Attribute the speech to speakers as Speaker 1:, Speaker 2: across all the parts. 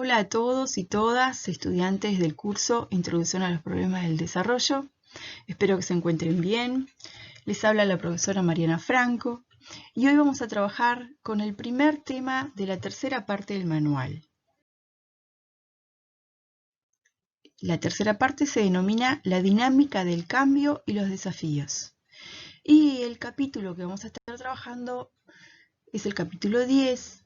Speaker 1: Hola a todos y todas, estudiantes del curso Introducción a los Problemas del Desarrollo. Espero que se encuentren bien. Les habla la profesora Mariana Franco y hoy vamos a trabajar con el primer tema de la tercera parte del manual. La tercera parte se denomina La dinámica del cambio y los desafíos. Y el capítulo que vamos a estar trabajando es el capítulo 10,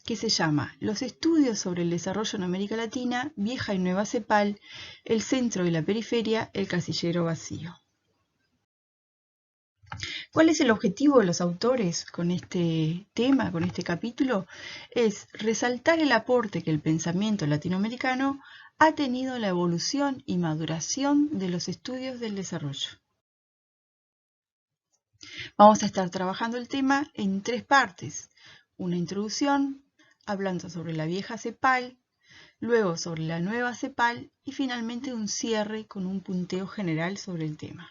Speaker 1: que se llama Los estudios sobre el desarrollo en América Latina, vieja y nueva CEPAL, el centro y la periferia, el casillero vacío. ¿Cuál es el objetivo de los autores con este tema, con este capítulo? Es resaltar el aporte que el pensamiento latinoamericano ha tenido en la evolución y maduración de los estudios del desarrollo. Vamos a estar trabajando el tema en tres partes. Una introducción, hablando sobre la vieja CEPAL, luego sobre la nueva CEPAL y finalmente un cierre con un punteo general sobre el tema.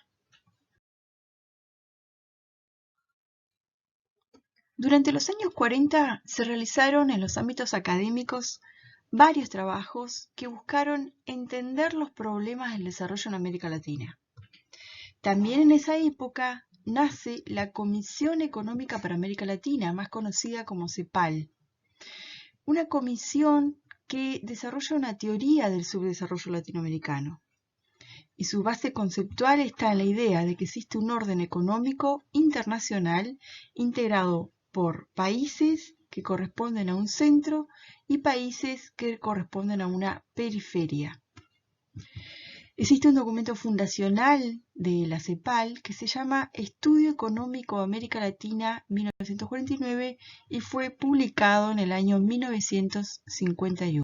Speaker 1: Durante los años 40 se realizaron en los ámbitos académicos varios trabajos que buscaron entender los problemas del desarrollo en América Latina. También en esa época nace la Comisión Económica para América Latina, más conocida como CEPAL, una comisión que desarrolla una teoría del subdesarrollo latinoamericano. Y su base conceptual está en la idea de que existe un orden económico internacional integrado por países que corresponden a un centro y países que corresponden a una periferia. Existe un documento fundacional de la CEPAL que se llama Estudio Económico de América Latina 1949 y fue publicado en el año 1951.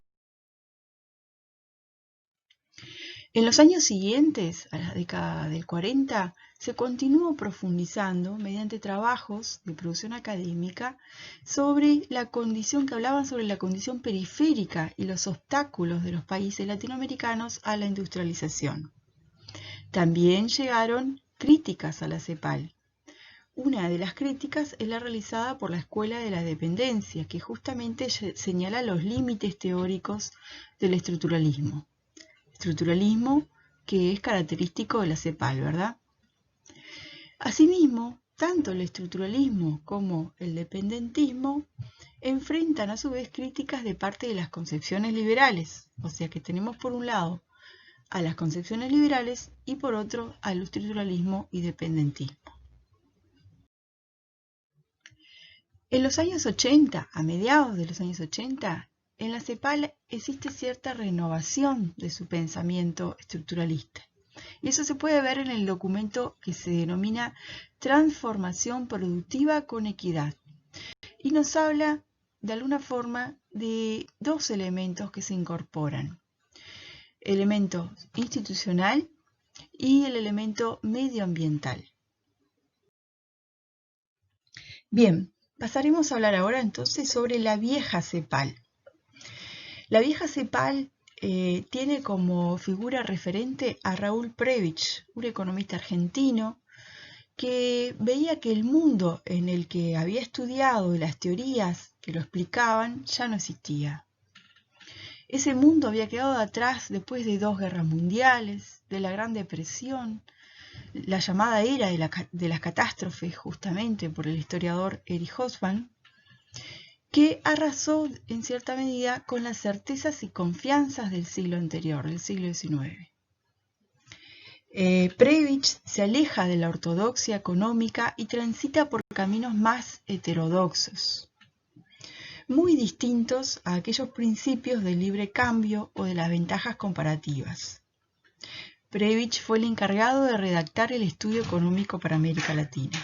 Speaker 1: En los años siguientes, a la década del 40, se continuó profundizando mediante trabajos de producción académica sobre la condición que hablaban sobre la condición periférica y los obstáculos de los países latinoamericanos a la industrialización. También llegaron críticas a la CEPAL. Una de las críticas es la realizada por la Escuela de la Dependencia, que justamente señala los límites teóricos del estructuralismo. Estructuralismo que es característico de la CEPAL, ¿verdad? Asimismo, tanto el estructuralismo como el dependentismo enfrentan a su vez críticas de parte de las concepciones liberales, o sea que tenemos por un lado a las concepciones liberales y por otro al estructuralismo y dependentismo. En los años 80, a mediados de los años 80, en la CEPAL existe cierta renovación de su pensamiento estructuralista. Y eso se puede ver en el documento que se denomina Transformación Productiva con Equidad. Y nos habla, de alguna forma, de dos elementos que se incorporan. El elemento institucional y el elemento medioambiental. Bien, pasaremos a hablar ahora entonces sobre la vieja CEPAL. La vieja CEPAL tiene como figura referente a Raúl Prebisch, un economista argentino que veía que el mundo en el que había estudiado y las teorías que lo explicaban ya no existía. Ese mundo había quedado atrás después de 2 guerras mundiales, de la Gran Depresión, la llamada era de las catástrofes justamente por el historiador Erich Hobsbawm, que arrasó en cierta medida con las certezas y confianzas del siglo anterior, del siglo XIX. Prebisch se aleja de la ortodoxia económica y transita por caminos más heterodoxos, muy distintos a aquellos principios del libre cambio o de las ventajas comparativas. Prebisch fue el encargado de redactar el Estudio Económico para América Latina.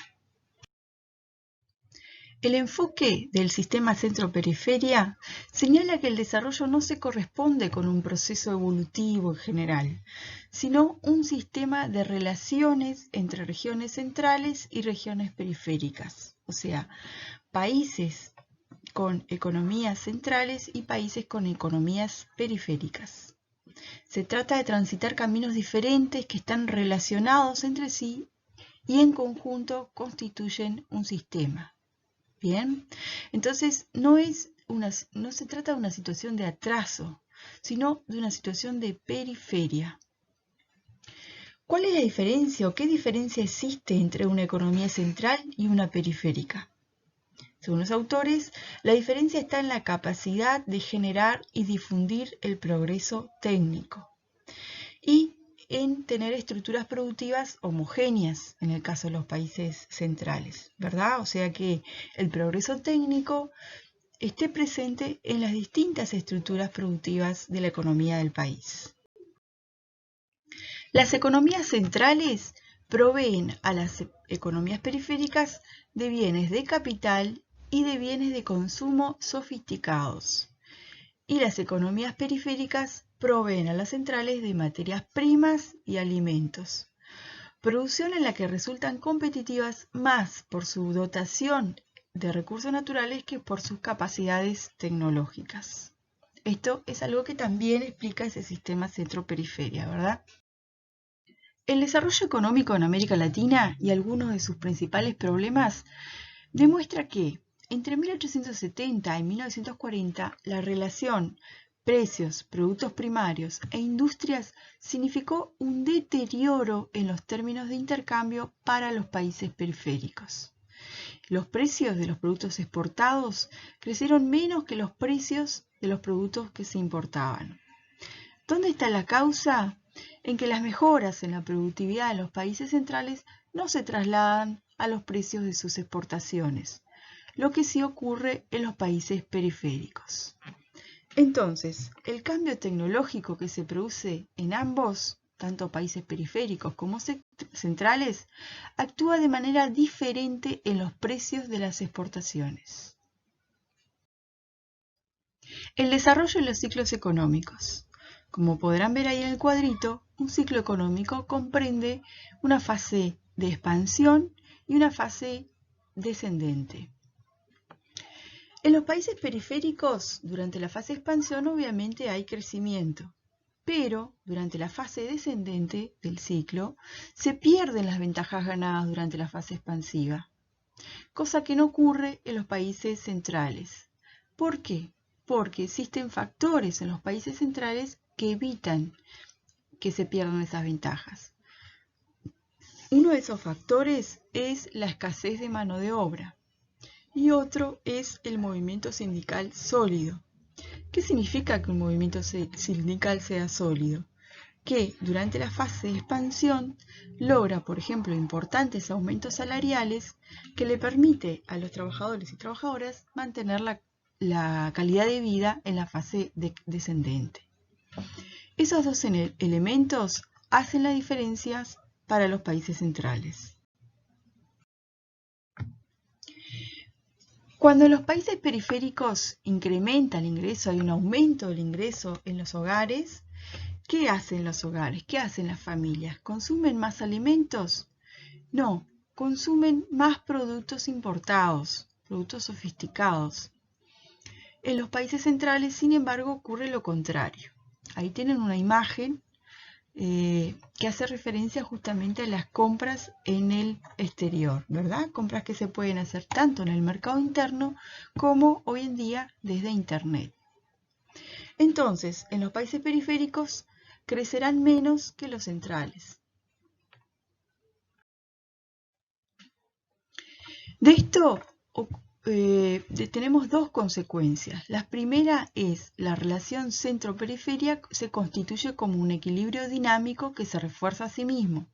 Speaker 1: El enfoque del sistema centro-periferia señala que el desarrollo no se corresponde con un proceso evolutivo en general, sino un sistema de relaciones entre regiones centrales y regiones periféricas, o sea, países con economías centrales y países con economías periféricas. Se trata de transitar caminos diferentes que están relacionados entre sí y en conjunto constituyen un sistema. Bien, entonces no es no se trata de una situación de atraso, sino de una situación de periferia. ¿Cuál es la diferencia o qué diferencia existe entre una economía central y una periférica? Según los autores, la diferencia está en la capacidad de generar y difundir el progreso técnico y en tener estructuras productivas homogéneas en el caso de los países centrales, ¿verdad? O sea que el progreso técnico esté presente en las distintas estructuras productivas de la economía del país. Las economías centrales proveen a las economías periféricas de bienes de capital y de bienes de consumo sofisticados. Y las economías periféricas proveen a las centrales de materias primas y alimentos. Producción en la que resultan competitivas más por su dotación de recursos naturales que por sus capacidades tecnológicas. Esto es algo que también explica ese sistema centro-periferia, ¿verdad? El desarrollo económico en América Latina y algunos de sus principales problemas demuestra que entre 1870 y 1940 la relación precios, productos primarios e industrias significó un deterioro en los términos de intercambio para los países periféricos. Los precios de los productos exportados crecieron menos que los precios de los productos que se importaban. ¿Dónde está la causa? En que las mejoras en la productividad de los países centrales no se trasladan a los precios de sus exportaciones, lo que sí ocurre en los países periféricos. Entonces, el cambio tecnológico que se produce en ambos, tanto países periféricos como centrales, actúa de manera diferente en los precios de las exportaciones. El desarrollo de los ciclos económicos. Como podrán ver ahí en el cuadrito, un ciclo económico comprende una fase de expansión y una fase descendente. En los países periféricos, durante la fase de expansión obviamente hay crecimiento, pero durante la fase descendente del ciclo se pierden las ventajas ganadas durante la fase expansiva, cosa que no ocurre en los países centrales. ¿Por qué? Porque existen factores en los países centrales que evitan que se pierdan esas ventajas. Uno de esos factores es la escasez de mano de obra y otro es el movimiento sindical sólido. ¿Qué significa que un movimiento sindical sea sólido? Que durante la fase de expansión logra, por ejemplo, importantes aumentos salariales que le permite a los trabajadores y trabajadoras mantener la calidad de vida en la fase descendente. Esos dos elementos hacen las diferencias para los países centrales. Cuando los países periféricos incrementan el ingreso, hay un aumento del ingreso en los hogares, ¿qué hacen los hogares? ¿Qué hacen las familias? ¿Consumen más alimentos? No, consumen más productos importados, productos sofisticados. En los países centrales, sin embargo, ocurre lo contrario. Ahí tienen una imagen que hace referencia justamente a las compras en el exterior, ¿verdad? Compras que se pueden hacer tanto en el mercado interno como hoy en día desde Internet. Entonces, en los países periféricos crecerán menos que los centrales. De esto tenemos dos consecuencias. La primera es la relación centro-periferia se constituye como un equilibrio dinámico que se refuerza a sí mismo.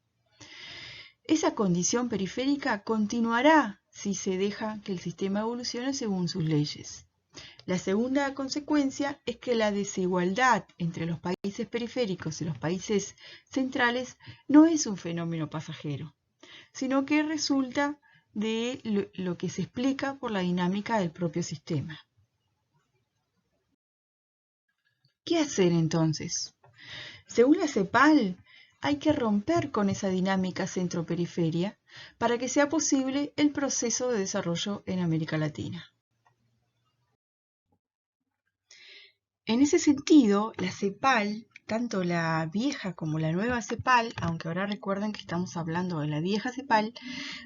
Speaker 1: Esa condición periférica continuará si se deja que el sistema evolucione según sus leyes. La segunda consecuencia es que la desigualdad entre los países periféricos y los países centrales no es un fenómeno pasajero, sino que resulta de lo que se explica por la dinámica del propio sistema. ¿Qué hacer entonces? Según la CEPAL, hay que romper con esa dinámica centro-periferia para que sea posible el proceso de desarrollo en América Latina. En ese sentido, la CEPAL, tanto la vieja como la nueva CEPAL, aunque ahora recuerden que estamos hablando de la vieja CEPAL,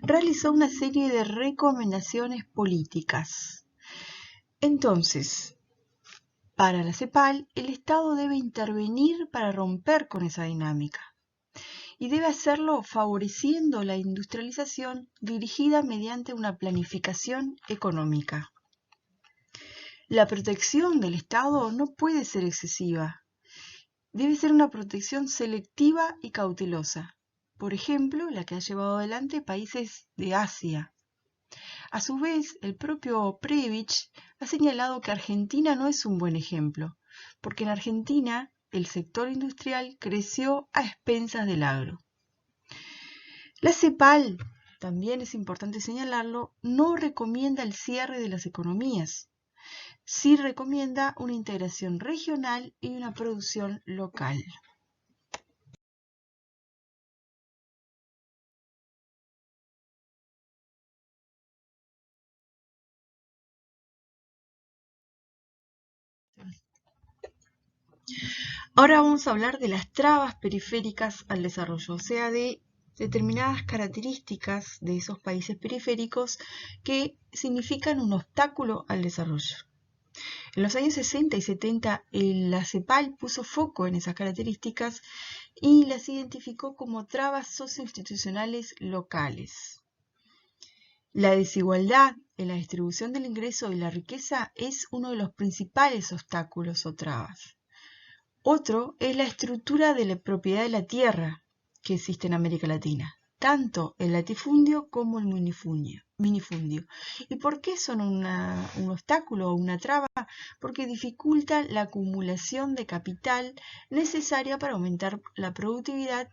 Speaker 1: realizó una serie de recomendaciones políticas. Entonces, para la CEPAL, el Estado debe intervenir para romper con esa dinámica y debe hacerlo favoreciendo la industrialización dirigida mediante una planificación económica. La protección del Estado no puede ser excesiva. Debe ser una protección selectiva y cautelosa. Por ejemplo, la que ha llevado adelante países de Asia. A su vez, el propio Prebisch ha señalado que Argentina no es un buen ejemplo, porque en Argentina el sector industrial creció a expensas del agro. La CEPAL, también es importante señalarlo, no recomienda el cierre de las economías. Sí recomienda una integración regional y una producción local. Ahora vamos a hablar de las trabas periféricas al desarrollo, o sea, de determinadas características de esos países periféricos que significan un obstáculo al desarrollo. En los años 60 y 70, la CEPAL puso foco en esas características y las identificó como trabas socioinstitucionales locales. La desigualdad en la distribución del ingreso y la riqueza es uno de los principales obstáculos o trabas. Otro es la estructura de la propiedad de la tierra que existe en América Latina, tanto el latifundio como el minifundio. ¿Y por qué son un obstáculo o una traba? Porque dificultan la acumulación de capital necesaria para aumentar la productividad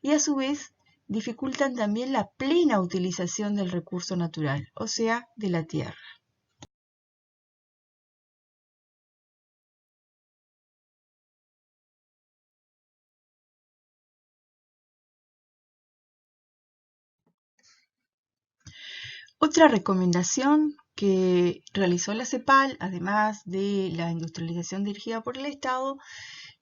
Speaker 1: y a su vez dificultan también la plena utilización del recurso natural, o sea, de la tierra. Otra recomendación que realizó la CEPAL, además de la industrialización dirigida por el Estado,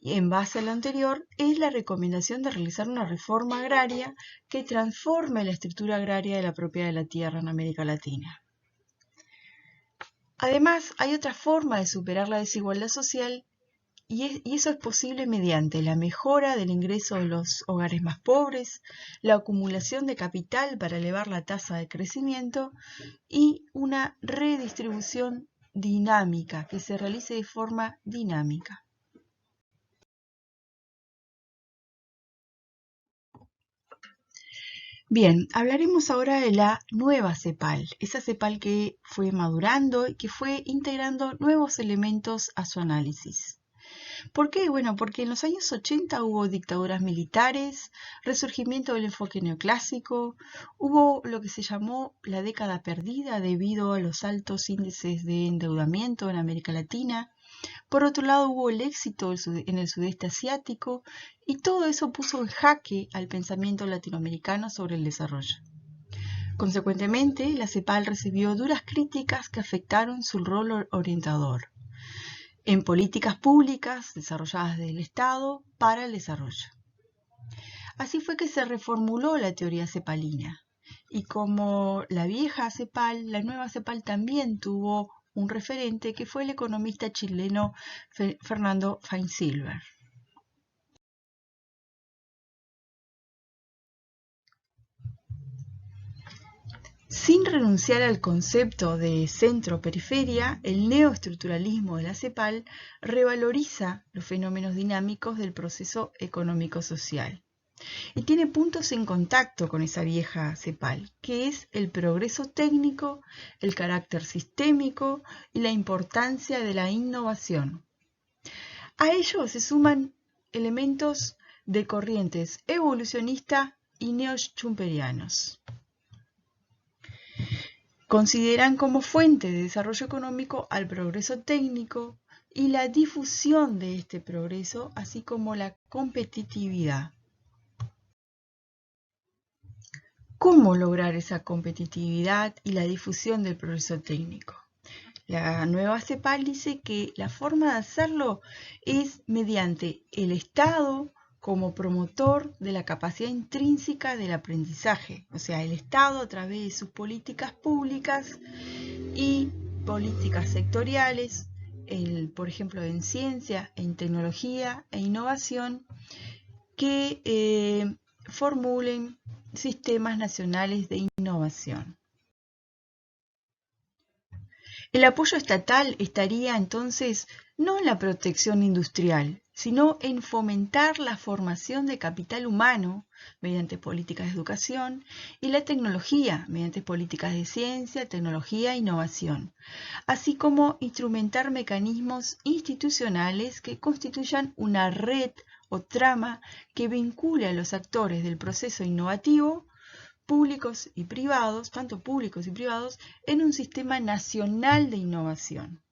Speaker 1: y en base a lo anterior, es la recomendación de realizar una reforma agraria que transforme la estructura agraria de la propiedad de la tierra en América Latina. Además, hay otra forma de superar la desigualdad social y eso es posible mediante la mejora del ingreso de los hogares más pobres, la acumulación de capital para elevar la tasa de crecimiento y una redistribución dinámica, que se realice de forma dinámica. Bien, hablaremos ahora de la nueva CEPAL, esa CEPAL que fue madurando y que fue integrando nuevos elementos a su análisis. ¿Por qué? Bueno, porque en los años 80 hubo dictaduras militares, resurgimiento del enfoque neoclásico, hubo lo que se llamó la década perdida debido a los altos índices de endeudamiento en América Latina. Por otro lado, hubo el éxito en el sudeste asiático y todo eso puso en jaque al pensamiento latinoamericano sobre el desarrollo. Consecuentemente, la CEPAL recibió duras críticas que afectaron su rol orientador en políticas públicas desarrolladas del Estado para el desarrollo. Así fue que se reformuló la teoría cepalina y como la vieja CEPAL, la nueva CEPAL también tuvo un referente que fue el economista chileno Fernando Feinsilver. Sin renunciar al concepto de centro-periferia, el neoestructuralismo de la CEPAL revaloriza los fenómenos dinámicos del proceso económico-social y tiene puntos en contacto con esa vieja CEPAL, que es el progreso técnico, el carácter sistémico y la importancia de la innovación. A ello se suman elementos de corrientes evolucionista y neo-schumperianos. Consideran como fuente de desarrollo económico al progreso técnico y la difusión de este progreso, así como la competitividad. ¿Cómo lograr esa competitividad y la difusión del progreso técnico? La nueva CEPAL dice que la forma de hacerlo es mediante el Estado como promotor de la capacidad intrínseca del aprendizaje, o sea, el Estado a través de sus políticas públicas y políticas sectoriales, por ejemplo en ciencia, en tecnología e innovación, que formulen sistemas nacionales de innovación. El apoyo estatal estaría entonces no en la protección industrial, sino en fomentar la formación de capital humano mediante políticas de educación y la tecnología mediante políticas de ciencia, tecnología e innovación, así como instrumentar mecanismos institucionales que constituyan una red o trama que vincule a los actores del proceso innovativo, públicos y privados, tanto públicos y privados, en un sistema nacional de innovación.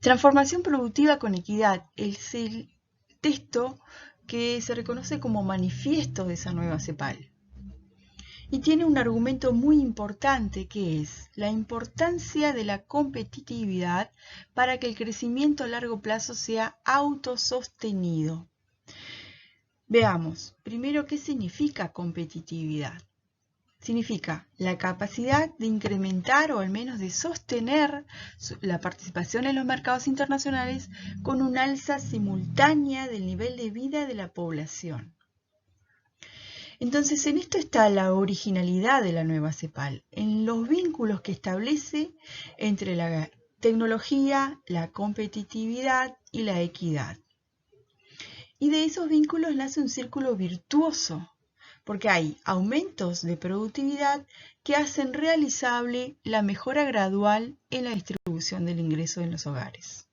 Speaker 1: Transformación productiva con equidad es el texto que se reconoce como manifiesto de esa nueva CEPAL. Y tiene un argumento muy importante que es la importancia de la competitividad para que el crecimiento a largo plazo sea autosostenido. Veamos, primero, ¿qué significa competitividad? Significa la capacidad de incrementar o al menos de sostener la participación en los mercados internacionales con un alza simultánea del nivel de vida de la población. Entonces, en esto está la originalidad de la nueva CEPAL, en los vínculos que establece entre la tecnología, la competitividad y la equidad. Y de esos vínculos nace un círculo virtuoso, porque hay aumentos de productividad que hacen realizable la mejora gradual en la distribución del ingreso en los hogares.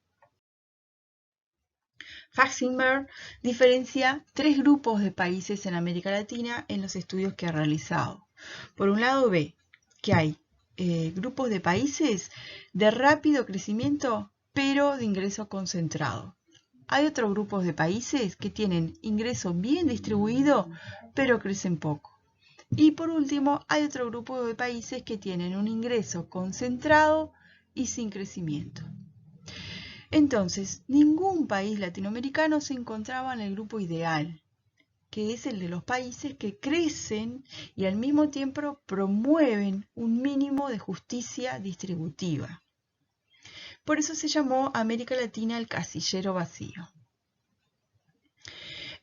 Speaker 1: Faxenberg diferencia tres grupos de países en América Latina en los estudios que ha realizado. Por un lado ve que hay grupos de países de rápido crecimiento, pero de ingreso concentrado. Hay otros grupos de países que tienen ingreso bien distribuido, pero crecen poco. Y por último, hay otro grupo de países que tienen un ingreso concentrado y sin crecimiento. Entonces, ningún país latinoamericano se encontraba en el grupo ideal, que es el de los países que crecen y al mismo tiempo promueven un mínimo de justicia distributiva. Por eso se llamó América Latina el casillero vacío.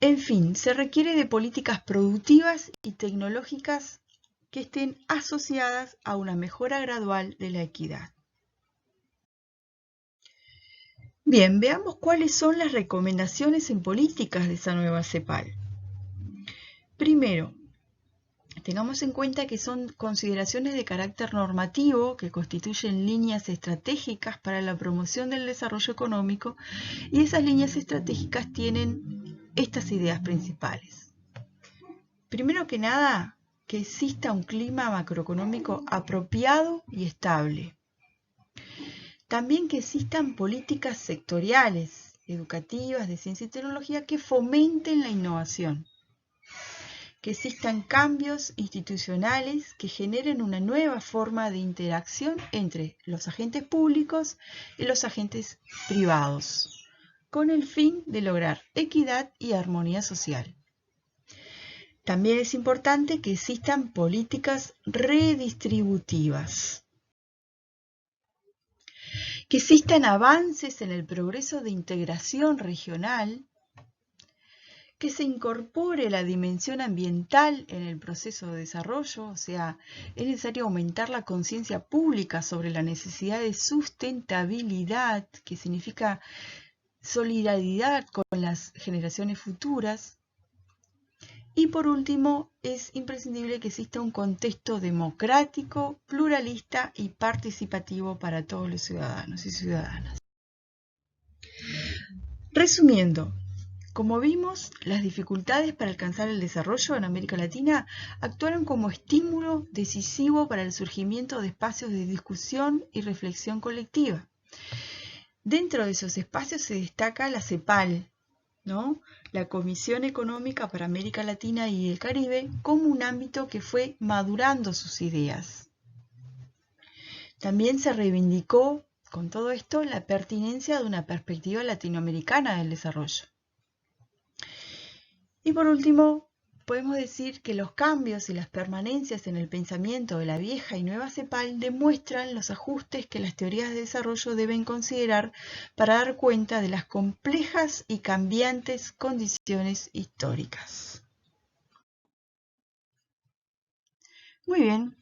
Speaker 1: En fin, se requiere de políticas productivas y tecnológicas que estén asociadas a una mejora gradual de la equidad. Bien, veamos cuáles son las recomendaciones en políticas de esa nueva CEPAL. Primero, tengamos en cuenta que son consideraciones de carácter normativo que constituyen líneas estratégicas para la promoción del desarrollo económico y esas líneas estratégicas tienen estas ideas principales. Primero que nada, que exista un clima macroeconómico apropiado y estable. También que existan políticas sectoriales, educativas, de ciencia y tecnología que fomenten la innovación. Que existan cambios institucionales que generen una nueva forma de interacción entre los agentes públicos y los agentes privados, con el fin de lograr equidad y armonía social. También es importante que existan políticas redistributivas. Que existan avances en el progreso de integración regional, que se incorpore la dimensión ambiental en el proceso de desarrollo, o sea, es necesario aumentar la conciencia pública sobre la necesidad de sustentabilidad, que significa solidaridad con las generaciones futuras. Y por último, es imprescindible que exista un contexto democrático, pluralista y participativo para todos los ciudadanos y ciudadanas. Resumiendo, como vimos, las dificultades para alcanzar el desarrollo en América Latina actuaron como estímulo decisivo para el surgimiento de espacios de discusión y reflexión colectiva. Dentro de esos espacios se destaca la CEPAL, ¿no? La Comisión Económica para América Latina y el Caribe, como un ámbito que fue madurando sus ideas. También se reivindicó, con todo esto, la pertinencia de una perspectiva latinoamericana del desarrollo. Y por último, podemos decir que los cambios y las permanencias en el pensamiento de la vieja y nueva CEPAL demuestran los ajustes que las teorías de desarrollo deben considerar para dar cuenta de las complejas y cambiantes condiciones históricas. Muy bien,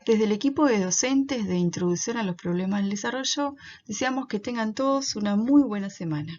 Speaker 1: desde el equipo de docentes de Introducción a los Problemas del Desarrollo, deseamos que tengan todos una muy buena semana.